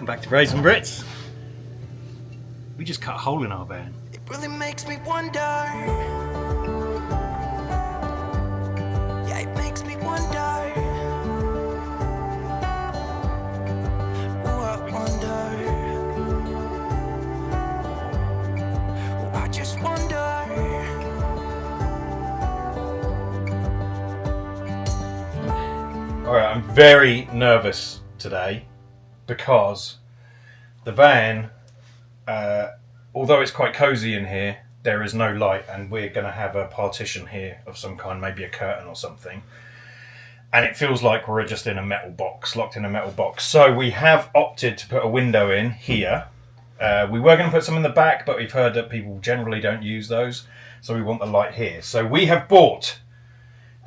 Welcome back to Brazen Brits. We just cut a hole in our van. It really makes me wonder. Yeah, it makes me wonder. Oh, I wonder. Oh, I just wonder. Alright, I'm very nervous today because the van, although it's quite cosy in here, there is no light, and we're going to have a partition here of some kind, maybe a curtain or something. And it feels like we're just in a metal box, locked in a metal box. So we have opted to put a window in here. We were going to put some in the back, but we've heard that people generally don't use those. So we want the light here. So we have bought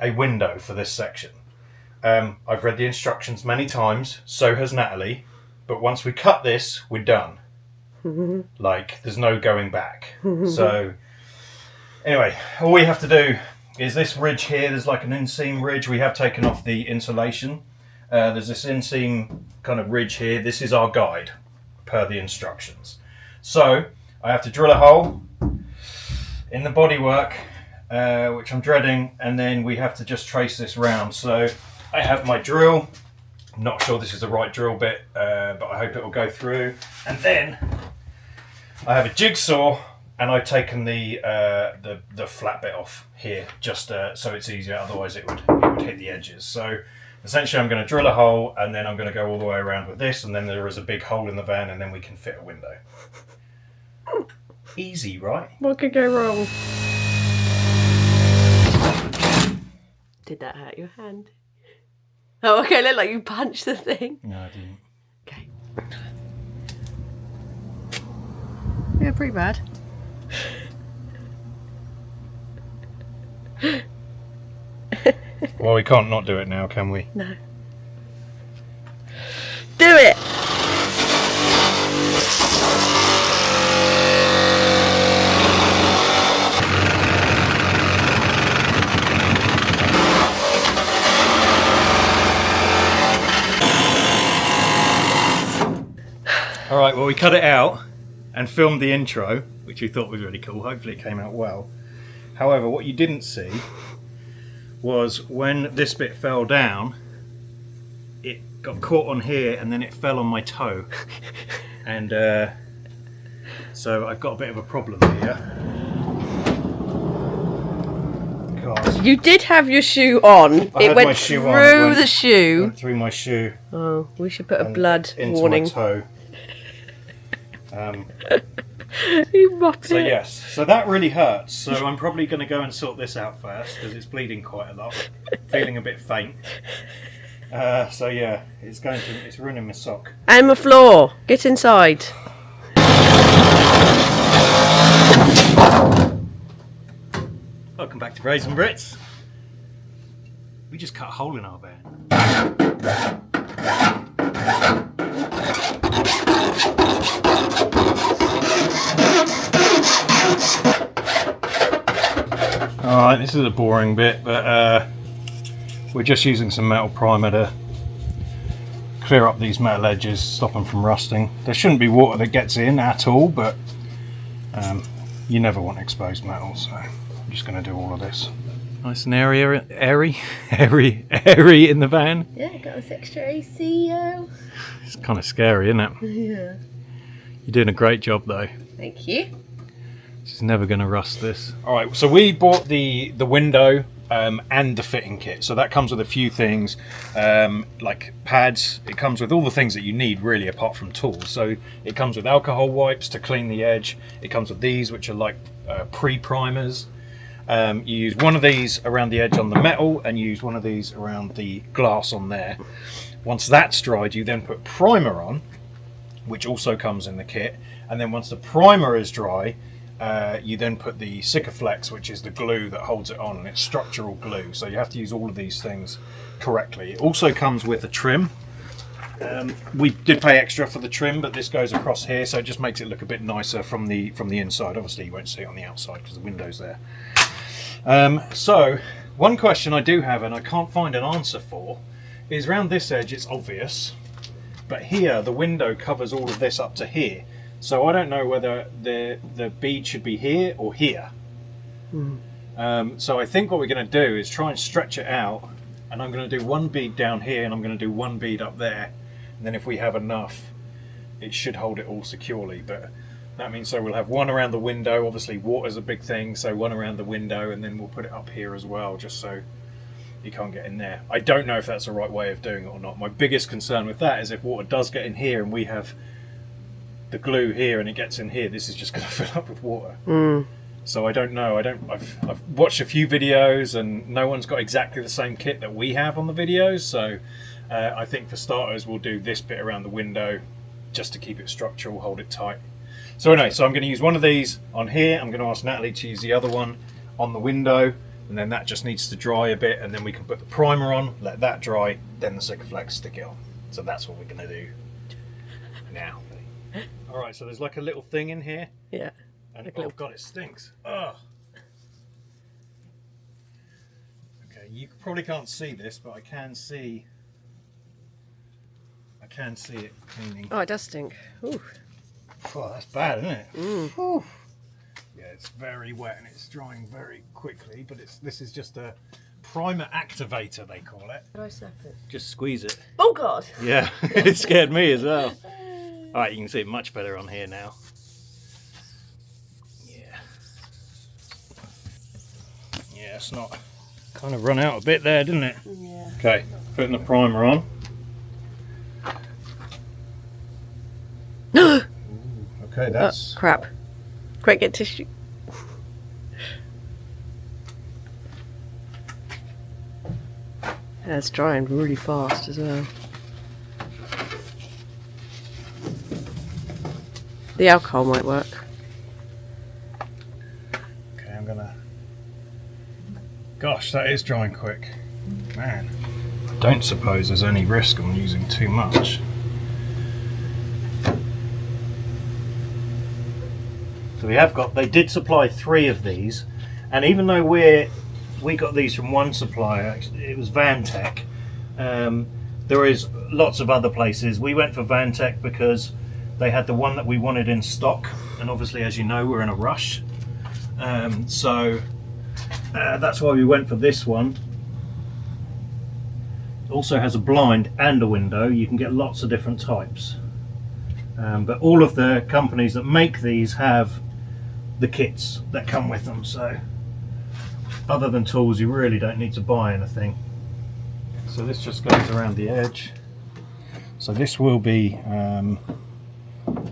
a window for this section. I've read the instructions many times, so has Natalie, but once we cut this, we're done. Like, there's no going back. So, anyway, all we have to do is this ridge here, there's like an inseam ridge. We have taken off the insulation. There's this inseam kind of ridge here. This is our guide, per the instructions. So, I have to drill a hole in the bodywork, which I'm dreading, and then we have to just trace this round. So, I have my drill. I'm not sure this is the right drill bit, but I hope it will go through. And then I have a jigsaw, and I've taken the flat bit off here, just so it's easier. Otherwise, it would hit the edges. So essentially, I'm going to drill a hole, and then I'm going to go all the way around with this, and then there is a big hole in the van, and then we can fit a window. Easy, right? What could go wrong? Did that hurt your hand? Oh, okay, look like you punched the thing. No, I didn't. Okay. Yeah, pretty bad. Well, we can't not do it now, can we? No. Do it! Alright, well, we cut it out and filmed the intro, which we thought was really cool. Hopefully it came out well. However, what you didn't see was when this bit fell down, it got caught on here and then it fell on my toe. And so I've got a bit of a problem here. Because You did have your shoe on. I It had went my shoe through on. It went- the shoe. went through my shoe Oh, we should put a and blood into warning. my toe. You muppet. So yes, so that really hurts. So I'm probably going to go and sort this out first because it's bleeding quite a lot. Feeling a bit faint. So yeah, it's ruining my sock. And my floor. Get inside. Welcome back to Brazen Brits. We just cut a hole in our van. Alright, this is a boring bit, but we're just using some metal primer to clear up these metal edges, stop them from rusting. There shouldn't be water that gets in at all, but you never want exposed metal, so I'm just going to do all of this. Nice and airy in the van. Yeah, got this extra AC. It's kind of scary, isn't it? Yeah. You're doing a great job though. Thank you. She's never going to rust this. Alright, so we bought the window and the fitting kit. So that comes with a few things, like pads. It comes with all the things that you need really apart from tools. So it comes with alcohol wipes to clean the edge. It comes with these, which are like pre-primers. You use one of these around the edge on the metal and you use one of these around the glass on there. Once that's dried, you then put primer on, which also comes in the kit. And then once the primer is dry, you then put the Sikaflex, which is the glue that holds it on, and it's structural glue. So you have to use all of these things correctly. It also comes with a trim. We did pay extra for the trim, but this goes across here, so it just makes it look a bit nicer from the inside. Obviously, you won't see it on the outside because the window's there. So one question I do have, and I can't find an answer for, is around this edge. It's obvious. but here the window covers all of this up to here. So I don't know whether the bead should be here or here. So I think what we're going to do is try and stretch it out, and I'm going to do one bead down here and I'm going to do one bead up there, and then if we have enough it should hold it all securely. But that means so we'll have one around the window, obviously water's a big thing, so one around the window, and then we'll put it up here as well, just so you can't get in there. I don't know if that's the right way of doing it or not. My biggest concern with that is if water does get in here and we have the glue here and it gets in here, this is just going to fill up with water. So I don't know. I've watched a few videos and no one's got exactly the same kit that we have on the videos, so I think for starters we'll do this bit around the window just to keep it structural, hold it tight. So anyway, so I'm going to use one of these on here. I'm going to ask Natalie to use the other one on the window, and then that just needs to dry a bit, and then we can put the primer on, let that dry, then the Sikaflex, stick it on. So that's what we're going to do now. Alright, so there's like a little thing in here. Yeah. And oh god, it stinks. Oh. Okay, you probably can't see this, but I can see it cleaning. Oh, it does stink. Ooh. Oh, that's bad, isn't it? Mm. Yeah, it's very wet and it's drying very quickly, but this is just a primer activator, they call it. How do I snap it? Just squeeze it. Oh god! Yeah, it scared me as well. Alright, you can see it much better on here now. Yeah. Yeah, it's not... kind of run out a bit there, didn't it? Yeah. Okay, putting the primer on. Ooh, okay, that's... Oh, crap. Quick, get tissue. Yeah, it's drying really fast as well. The alcohol might work. Okay, I'm gonna... Gosh, that is drying quick. Man, I don't suppose there's any risk on using too much. So they did supply 3 of these, and even though we got these from one supplier, it was Vantech, there is lots of other places. We went for Vantech because they had the one that we wanted in stock, and obviously, as you know, we're in a rush. So that's why we went for this one. It also has a blind and a window. You can get lots of different types. But all of the companies that make these have the kits that come with them, so other than tools you really don't need to buy anything. So this just goes around the edge. So this will be, I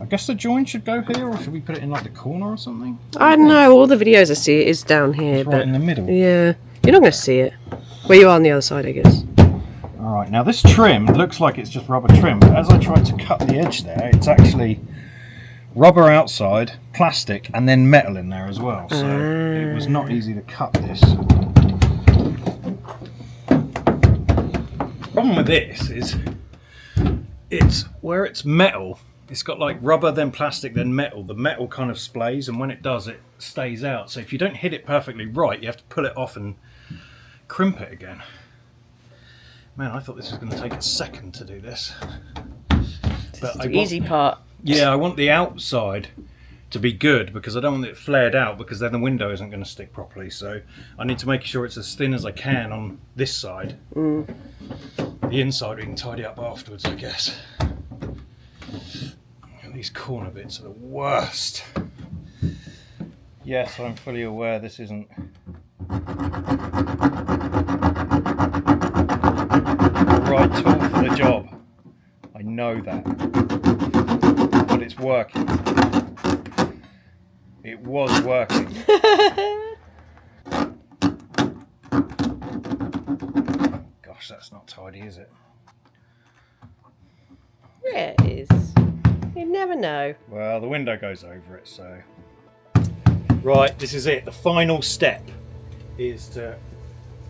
guess the joint should go here, or should we put it in like the corner or something? I don't know, all the videos I see it is down here. It's right in the middle. Yeah, you're not going to see it. Well, you are on the other side, I guess. Alright, now this trim looks like it's just rubber trim, but as I tried to cut the edge there, it's actually rubber outside, plastic, and then metal in there as well. So it was not easy to cut this. Problem with this is it's where it's metal, it's got like rubber, then plastic, then metal. The metal kind of splays, and when it does, it stays out. So if you don't hit it perfectly right, you have to pull it off and crimp it again. Man, I thought this was going to take a second to do this. But The easy part. Yeah, I want the outside to be good because I don't want it flared out, because then the window isn't going to stick properly. So I need to make sure it's as thin as I can on this side. The inside we can tidy up afterwards, I guess. These corner bits are the worst. Yes, I'm fully aware this isn't the right tool for the job. I know that. But it's working. It was working. Gosh, that's not tidy, is it? Yeah, it is. You never know. Well, the window goes over it, so... Right, this is it. The final step is to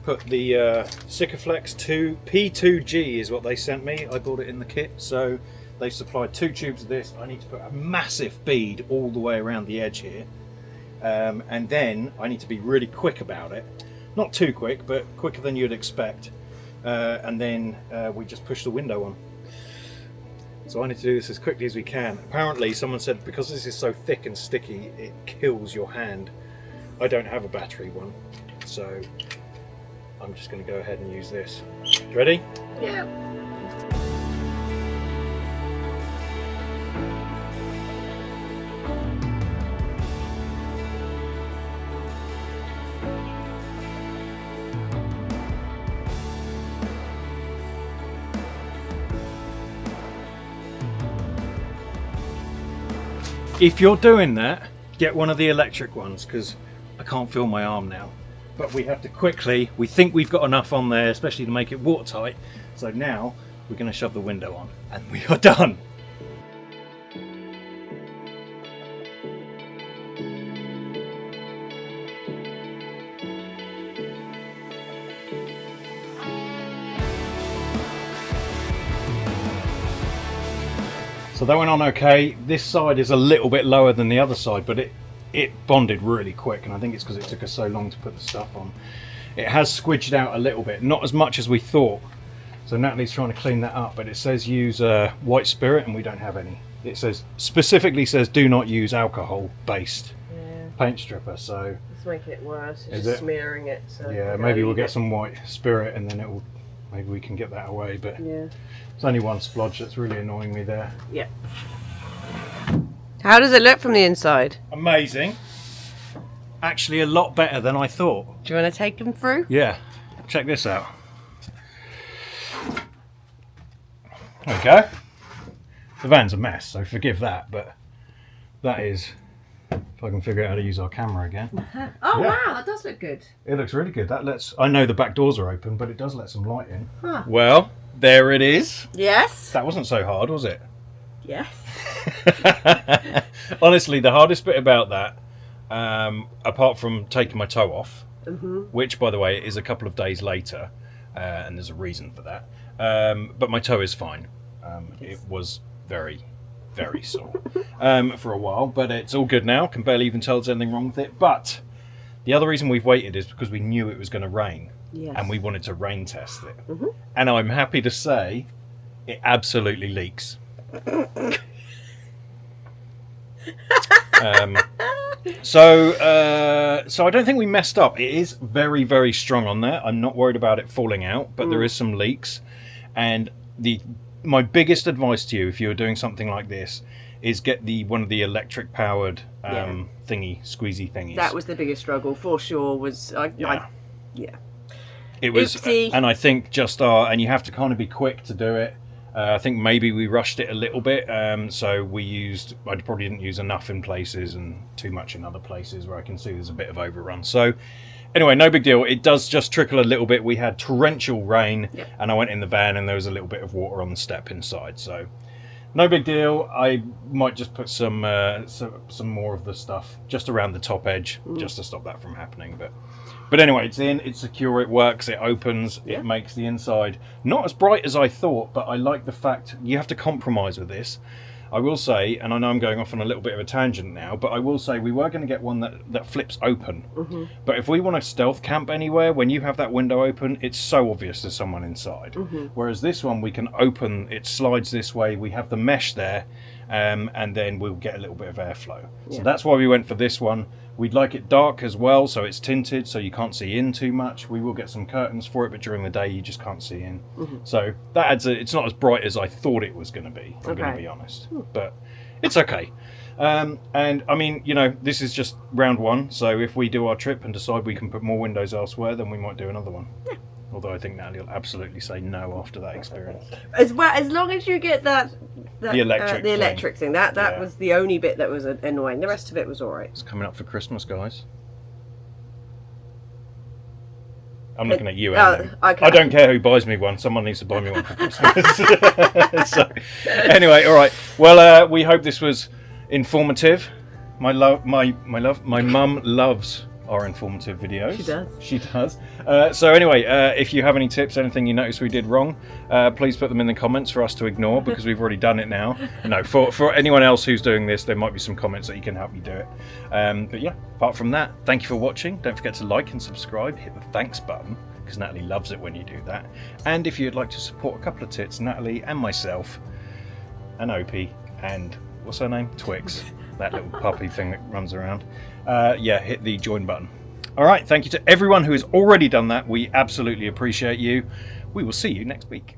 put the Sikaflex 2 P2G is what they sent me. I bought it in the kit, so they supplied 2 tubes of this. I need to put a massive bead all the way around the edge here, and then I need to be really quick about it. Not too quick, but quicker than you'd expect. And then we just push the window on. So I need to do this as quickly as we can. Apparently someone said because this is so thick and sticky, it kills your hand. I don't have a battery one, so I'm just going to go ahead and use this. Ready? Yeah. If you're doing that, get one of the electric ones, because I can't feel my arm now. But we have to quickly, we think we've got enough on there, especially to make it watertight. So now we're going to shove the window on and we are done. So that went on okay. This side is a little bit lower than the other side, but it bonded really quick, and I think it's because it took us so long to put the stuff on. It has squidged out a little bit, not as much as we thought. So Natalie's trying to clean that up, but it says use white spirit, and we don't have any. It says specifically says do not use alcohol-based paint stripper. So it's making it worse. It's is just it? Smearing it. So yeah, maybe we'll get some white spirit, and then it will. Maybe we can get that away. But yeah, it's only one splodge that's really annoying me there. Yeah. How does it look from the inside? Amazing. Actually, a lot better than I thought. Do you want to take them through? Yeah. Check this out. There we go. The van's a mess, so forgive that, but that is, if I can figure out how to use our camera again. Oh Yeah. wow, that does look good. It looks really good. That lets, I know the back doors are open, but it does let some light in. Huh. Well, there it is. Yes. That wasn't so hard, was it? Yes. Honestly, the hardest bit about that, apart from taking my toe off, which, by the way, is a couple of days later, and there's a reason for that, but my toe is fine. It was very, very sore for a while, but it's all good now. Can barely even tell there's anything wrong with it. But the other reason we've waited is because we knew it was going to rain, and we wanted to rain test it. And I'm happy to say it absolutely leaks. So I don't think we messed up. It is very, very strong on there. I'm not worried about it falling out, but there is some leaks. And my biggest advice to you, if you're doing something like this, is get one of the electric powered squeezy thingies. That was the biggest struggle for sure. It was, Oopsie. and I think and you have to kind of be quick to do it. I think maybe we rushed it a little bit, so I probably didn't use enough in places and too much in other places where I can see there's a bit of overrun. So anyway, no big deal. It does just trickle a little bit. We had torrential rain, and I went in the van and there was a little bit of water on the step inside. So no big deal. I might just put some more of the stuff just around the top edge, just to stop that from happening. But anyway, it's in, it's secure, it works, it opens, it makes the inside not as bright as I thought, but I like the fact you have to compromise with this. I will say, and I know I'm going off on a little bit of a tangent now, but I will say we were going to get one that flips open. But if we want to stealth camp anywhere, when you have that window open, it's so obvious there's someone inside. Whereas this one, we can open, it slides this way, we have the mesh there, and then we'll get a little bit of airflow. So that's why we went for this one. We'd like it dark as well, so it's tinted, so you can't see in too much. We will get some curtains for it, but during the day you just can't see in. So that adds it's not as bright as I thought it was going to be, I'm going to be honest. But it's okay. And I mean, this is just round one, so if we do our trip and decide we can put more windows elsewhere, then we might do another one. Although I think Natalie will absolutely say no after that experience. As long as you get the electric thing. That was the only bit that was annoying. The rest of it was all right. It's coming up for Christmas, guys. I'm looking at you, Ellen. Okay. I don't care who buys me one. Someone needs to buy me one for Christmas. So, anyway, all right. Well, we hope this was informative. My mum loves our informative videos. She does. So anyway, if you have any tips, anything you notice we did wrong, please put them in the comments for us to ignore, because we've already done it now. No, for anyone else who's doing this, there might be some comments that you can help you do it. But yeah, apart from that, thank you for watching. Don't forget to like and subscribe. Hit the thanks button, because Natalie loves it when you do that. And if you'd like to support a couple of tits, Natalie and myself, and Opie and what's her name? Twix, that little puppy thing that runs around. Hit the join button. All right, thank you to everyone who has already done that. We absolutely appreciate you. We will see you next week.